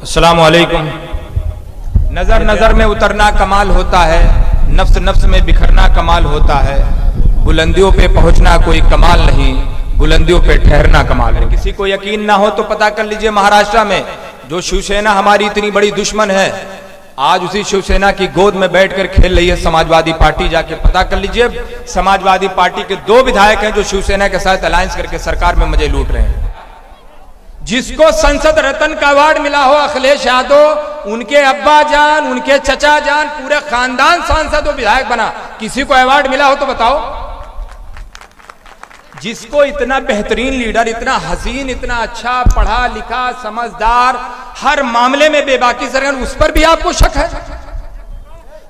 अस्सलाम वालेकुम। नजर नजर में उतरना कमाल होता है, नफ्स नफ्स में बिखरना कमाल होता है। बुलंदियों पे पहुंचना कोई कमाल नहीं, बुलंदियों पे ठहरना कमाल है। किसी को यकीन ना हो तो पता कर लीजिए, महाराष्ट्र में जो शिवसेना हमारी इतनी बड़ी दुश्मन है, आज उसी शिवसेना की गोद में बैठकर खेल रही है समाजवादी पार्टी। जाके पता कर लीजिए, समाजवादी पार्टी के 2 विधायक हैं जो शिवसेना के साथ अलायंस करके सरकार में मजे लूट रहे हैं। जिसको संसद रत्न का अवार्ड मिला हो अखिलेश यादव, उनके अब्बा जान, उनके चचा जान, पूरे खानदान सांसद और विधायक बना। किसी को अवार्ड मिला हो तो बताओ। जिसको इतना बेहतरीन लीडर, इतना हसीन, इतना अच्छा पढ़ा लिखा, समझदार, हर मामले में बेबाकी से, उस पर भी आपको शक है।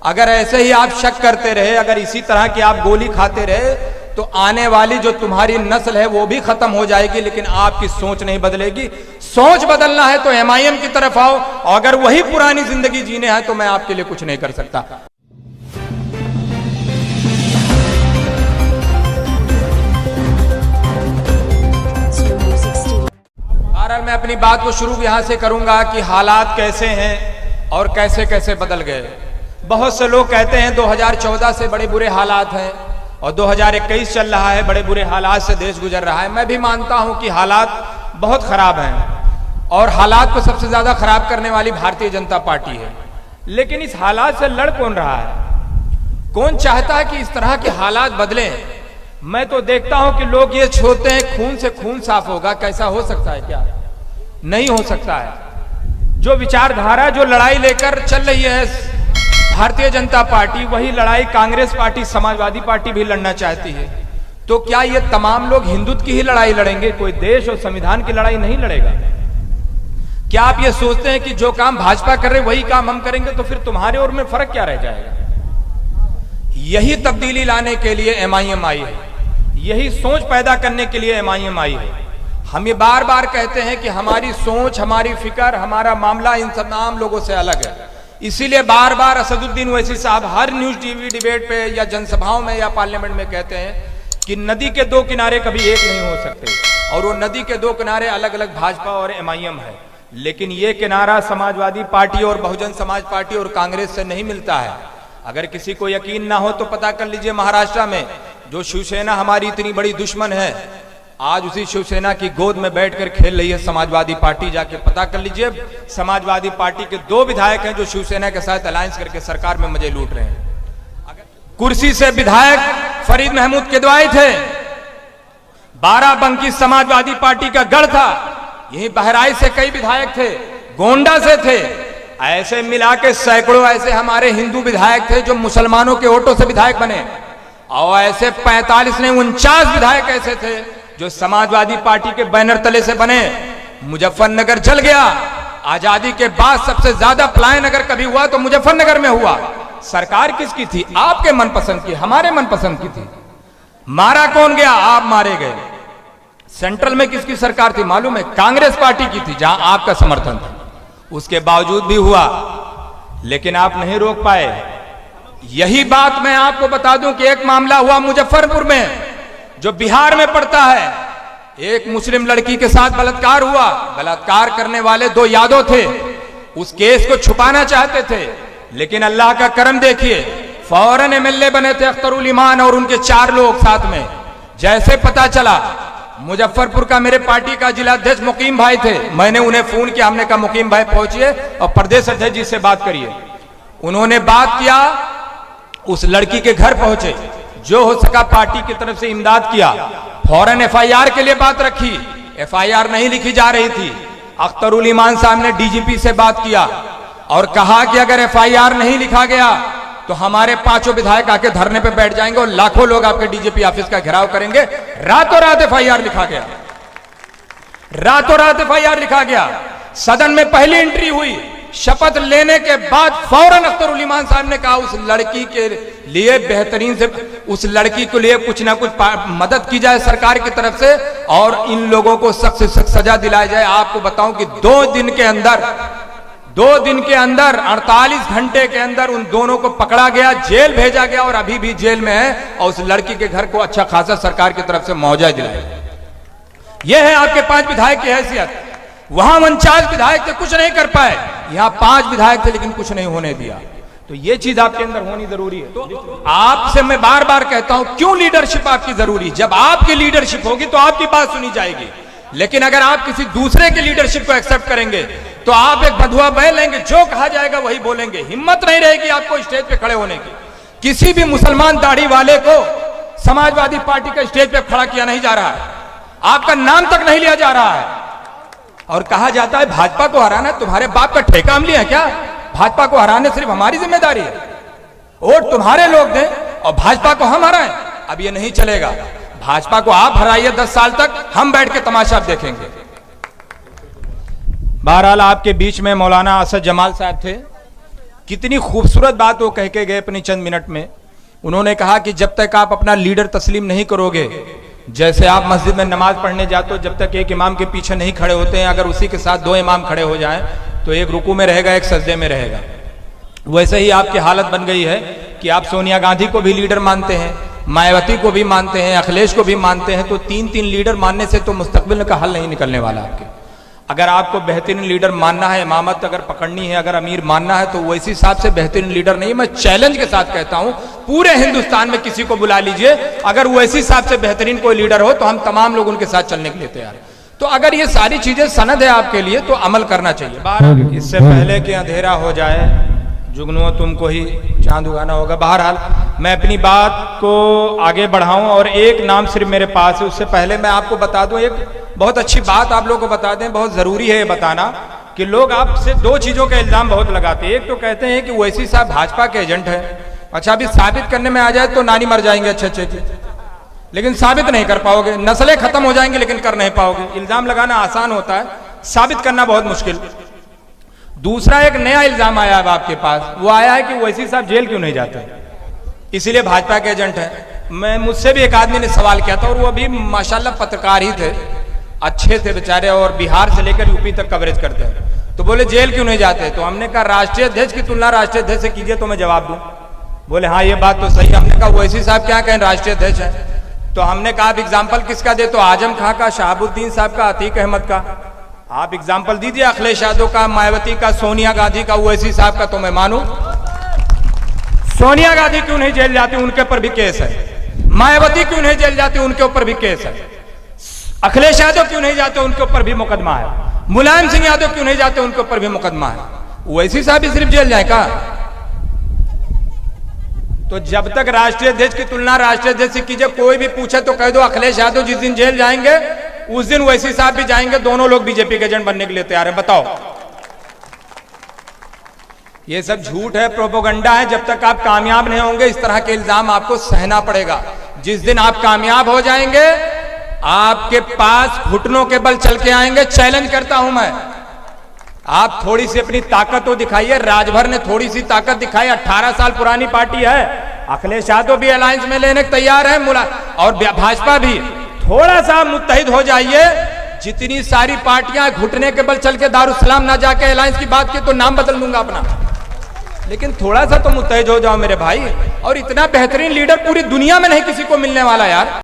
अगर ऐसे ही आप शक करते रहे, अगर इसी तरह की आप गोली खाते रहे, तो आने वाली जो तुम्हारी नस्ल है वो भी खत्म हो जाएगी, लेकिन आपकी सोच नहीं बदलेगी। सोच बदलना है तो एमआईएम की तरफ आओ, और अगर वही पुरानी जिंदगी जीने हैं तो मैं आपके लिए कुछ नहीं कर सकता। मैं अपनी बात को शुरू यहां से करूंगा कि हालात कैसे हैं और कैसे कैसे बदल गए। बहुत से लोग कहते हैं 2014 से बड़े बुरे हालात हैं और 2021 चल रहा है, बड़े बुरे हालात से देश गुजर रहा है। मैं भी मानता हूं कि हालात बहुत खराब हैं और हालात को सबसे ज्यादा खराब करने वाली भारतीय जनता पार्टी है। लेकिन इस हालात से लड़ कौन रहा है? कौन चाहता है कि इस तरह के हालात बदलें? मैं तो देखता हूं कि लोग ये सोचते हैं खून से खून साफ होगा। कैसा हो सकता है? क्या नहीं हो सकता है। जो विचारधारा, जो लड़ाई लेकर चल रही है भारतीय जनता पार्टी, वही लड़ाई कांग्रेस पार्टी, समाजवादी पार्टी भी लड़ना चाहती है। तो क्या ये तमाम लोग हिंदुत्व की ही लड़ाई लड़ेंगे? कोई देश और संविधान की लड़ाई नहीं लड़ेगा? क्या आप ये सोचते हैं कि जो काम भाजपा कर रहे वही काम हम करेंगे, तो फिर तुम्हारे और में फर्क क्या रह जाएगा? यही तब्दीली लाने के लिए एमआईएम आई है, यही सोच पैदा करने के लिए एमआईएम आई है। हम ये बार बार कहते हैं कि हमारी सोच, हमारी फिक्र, हमारा मामला इन तमाम लोगों से अलग है। इसीलिए बार बार असदुद्दीन ओवैसी साहब हर न्यूज टीवी डिबेट पे या जनसभाओं में या पार्लियामेंट में कहते हैं कि नदी के 2 किनारे कभी एक नहीं हो सकते, और वो नदी के 2 किनारे अलग अलग भाजपा और एमआईएम है। लेकिन ये किनारा समाजवादी पार्टी और बहुजन समाज पार्टी और कांग्रेस से नहीं मिलता है। अगर किसी को यकीन ना हो तो पता कर लीजिए, महाराष्ट्र में जो शिवसेना हमारी इतनी बड़ी दुश्मन है, आज उसी शिवसेना की गोद में बैठकर खेल रही है समाजवादी पार्टी। जाके पता कर लीजिए, समाजवादी पार्टी के 2 विधायक हैं जो शिवसेना के साथ अलायंस करके सरकार में मजे लूट रहे हैं। कुर्सी से विधायक फरीद महमूद किदवाई थे, बाराबंकी समाजवादी पार्टी का गढ़ था। यही बहराइच से कई विधायक थे, गोंडा से थे। ऐसे मिला के सैकड़ों ऐसे हमारे हिंदू विधायक थे जो मुसलमानों के वोटों से विधायक बने, और ऐसे 45 नहीं 49 विधायक ऐसे थे जो समाजवादी पार्टी के बैनर तले से बने। मुजफ्फरनगर जल गया। आजादी के बाद सबसे ज्यादा पलायन अगर कभी हुआ तो मुजफ्फरनगर में हुआ। सरकार किसकी थी? आपके मनपसंद की, हमारे मनपसंद की थी। मारा कौन गया? आप मारे गए। सेंट्रल में किसकी सरकार थी मालूम है? कांग्रेस पार्टी की थी, जहां आपका समर्थन था। उसके बावजूद भी हुआ, लेकिन आप नहीं रोक पाए। यही बात मैं आपको बता दूं कि एक मामला हुआ मुजफ्फरपुर में, जो बिहार में पड़ता है। एक मुस्लिम लड़की के साथ बलात्कार हुआ। बलात्कार करने वाले 2 यादव थे। उस केस को छुपाना चाहते थे, लेकिन अल्लाह का करम देखिए, फौरन एमएलए बने थे अख्तरुल ईमान और उनके 4 लोग साथ में। जैसे पता चला, मुजफ्फरपुर का मेरे पार्टी का जिला अध्यक्ष मुकीम भाई थे, मैंने उन्हें फोन किया। हमने कहा मुकीम भाई पहुंचिए और प्रदेश अध्यक्ष जी से बात करिए। उन्होंने बात किया, उस लड़की के घर पहुंचे, जो हो सका पार्टी की तरफ से इमदाद किया। फौरन एफआईआर के लिए बात रखी। एफआईआर नहीं लिखी जा रही थी। अख्तरुल ईमान साहब ने डीजीपी से बात किया और कहा कि अगर एफआईआर नहीं लिखा गया तो हमारे 5 विधायक आके धरने पे बैठ जाएंगे और लाखों लोग आपके डीजीपी ऑफिस का घेराव करेंगे। रातों रात एफआईआर लिखा गया। रातों रात एफआईआर लिखा गया। सदन में पहली एंट्री हुई। शपथ लेने के बाद फौरन अख्तरुल ईमान साहब ने कहा उस लड़की के लिए बेहतरीन से, उस लड़की के लिए कुछ ना कुछ मदद की जाए सरकार की तरफ से, और इन लोगों को सख्त से सख्त सजा दिलाई जाए। आपको बताऊं कि 2 दिन के अंदर 48 घंटे के अंदर उन दोनों को पकड़ा गया, जेल भेजा गया और अभी भी जेल में है, और उस लड़की के घर को अच्छा खासा सरकार की तरफ से मुआवजा दिलाया। यह है आपके 5 विधायक की हैसियत। वहां 49 विधायक थे, कुछ नहीं कर पाए। यहां 5 विधायक थे लेकिन कुछ नहीं होने दिया। तो ये चीज आपके अंदर होनी जरूरी है। तो आपसे मैं बार बार कहता हूं, क्यों लीडरशिप आपकी जरूरी? जब आपकी लीडरशिप होगी तो आपकी बात सुनी जाएगी। लेकिन अगर आप किसी दूसरे की लीडरशिप को एक्सेप्ट करेंगे तो आप एक बधुआ बैल लेंगे, जो कहा जाएगा वही बोलेंगे। हिम्मत नहीं रहेगी आपको स्टेज पे खड़े होने की। किसी भी मुसलमान दाढ़ी वाले को समाजवादी पार्टी का स्टेज पे खड़ा किया नहीं जा रहा है, आपका नाम तक नहीं लिया जा रहा है। और कहा जाता है भाजपा को हराना तुम्हारे बाप का ठेका हम लिए हैं क्या? भाजपा को हराने सिर्फ हमारी जिम्मेदारी है, वोट तुम्हारे लोग दें और भाजपा को हम हराएं। अब ये नहीं चलेगा। भाजपा को आप हराइए 10 साल तक, हम बैठ के तमाशा देखेंगे। बहरहाल आपके बीच में मौलाना असद जमाल साहब थे। कितनी खूबसूरत बात वो कह के गए अपनी चंद मिनट में। उन्होंने कहा कि जब तक आप अपना लीडर तस्लीम नहीं करोगे, जैसे आप मस्जिद में नमाज पढ़ने जाते हो, जब तक एक इमाम के पीछे नहीं खड़े होते हैं, अगर उसी के साथ 2 इमाम खड़े हो जाएं तो एक रुकू में रहेगा, एक सजदे में रहेगा। वैसे ही आपकी हालत बन गई है कि आप सोनिया गांधी को भी लीडर मानते हैं, मायावती को भी मानते हैं, अखिलेश को भी मानते हैं। तो 3-3 लीडर मानने से तो मुस्तकबिल का हल नहीं निकलने वाला आपके। अगर आपको बेहतरीन लीडर मानना है, इमामत अगर पकड़नी है, अगर अमीर मानना है, तो वैसे हिसाब से बेहतरीन लीडर नहीं। मैं चैलेंज के साथ कहता हूं, पूरे हिंदुस्तान में किसी को बुला लीजिए, अगर वैसे हिसाब से बेहतरीन कोई लीडर हो तो हम तमाम लोग उनके साथ चलने के लिए तैयार। तो अगर ये सारी चीजें सनद है आपके लिए तो अमल करना चाहिए। इससे पहले कि अंधेरा हो जाए, जुगनुओं तुमको ही चांद उगाना होगा। बहरहाल मैं अपनी बात को आगे बढ़ाऊं और एक नाम सिर्फ मेरे पास है, उससे पहले मैं आपको बता दूं, एक बहुत अच्छी बात आप लोगों को बता दें, बहुत जरूरी है ये बताना कि लोग आपसे 2 चीजों का इल्जाम बहुत लगाते हैं। एक तो कहते हैं कि वैसी साहब भाजपा के एजेंट है। अच्छा, अभी साबित करने में आ जाए तो नानी मर जाएंगे अच्छे, लेकिन साबित नहीं कर पाओगे। नस्लें खत्म हो जाएंगी लेकिन कर नहीं पाओगे। इल्जाम लगाना आसान होता है, साबित करना बहुत मुश्किल। दूसरा एक नया इल्जाम आया है आपके पास, वो आया है कि वैसी साहब जेल क्यों नहीं जाते, इसीलिए भाजपा के एजेंट है। मुझसे भी एक आदमी ने सवाल किया था और वो अभी माशाल्लाह पत्रकार ही थे, अच्छे थे बेचारे, और बिहार से लेकर यूपी तक कवरेज करते हैं। तो बोले जेल क्यों नहीं जाते? तो हमने कहा राष्ट्रीय अध्यक्ष की तुलना राष्ट्रीय अध्यक्ष से कीजिए तो मैं जवाब दूं। बोले हाँ ये बात तो सही। हमने कहा वैसी साहब क्या कहें राष्ट्रीय अध्यक्ष है? तो हमने कहा आप एग्जाम्पल किसका दे? तो आजम खां का, शहाबुद्दीन साहब का, अतीक अहमद का। आप एग्जाम्पल दीजिए अखिलेश यादव का, मायावती का, सोनिया गांधी का, ओवैसी साहब का, तो मैं मानूं। सोनिया गांधी क्यों नहीं जेल जाती? उनके ऊपर भी केस है। मायावती क्यों नहीं जेल जाती? उनके ऊपर भी केस है। अखिलेश यादव क्यों नहीं जाते? उनके ऊपर भी मुकदमा है। मुलायम सिंह यादव क्यों नहीं जाते? उनके ऊपर भी मुकदमा है। ओवैसी साहब भी सिर्फ जेल जाए का? तो जब तक राष्ट्रीय अध्यक्ष की तुलना राष्ट्रीय अध्यक्ष से कीजिए, कोई भी पूछे तो कह दो अखिलेश यादव जिस दिन जेल जाएंगे उस दिन ओवैसी साहब भी जाएंगे। दोनों लोग बीजेपी के एजेंट बनने के लिए तैयार हैं। बताओ, ये सब झूठ है, प्रोपोगंडा है। जब तक आप कामयाब नहीं होंगे इस तरह के इल्जाम आपको सहना पड़ेगा। जिस दिन आप कामयाब हो जाएंगे आपके पास घुटनों के बल चल के आएंगे। चैलेंज करता हूं मैं, आप थोड़ी सी अपनी ताकत तो दिखाइए। राजभर ने थोड़ी सी ताकत दिखाई, 18 साल पुरानी पार्टी है। अखिलेश यादव भी अलायंस में लेने तैयार है, और भाजपा भी। थोड़ा सा मुत्तहिद हो जाइए। जितनी सारी पार्टियां घुटने के बल चल के दारुसलाम ना जाके अलायंस की बात की तो नाम बदल दूंगा अपना, लेकिन थोड़ा सा तो मुत्तहिद हो जाओ मेरे भाई। और इतना बेहतरीन लीडर पूरी दुनिया में नहीं किसी को मिलने वाला यार।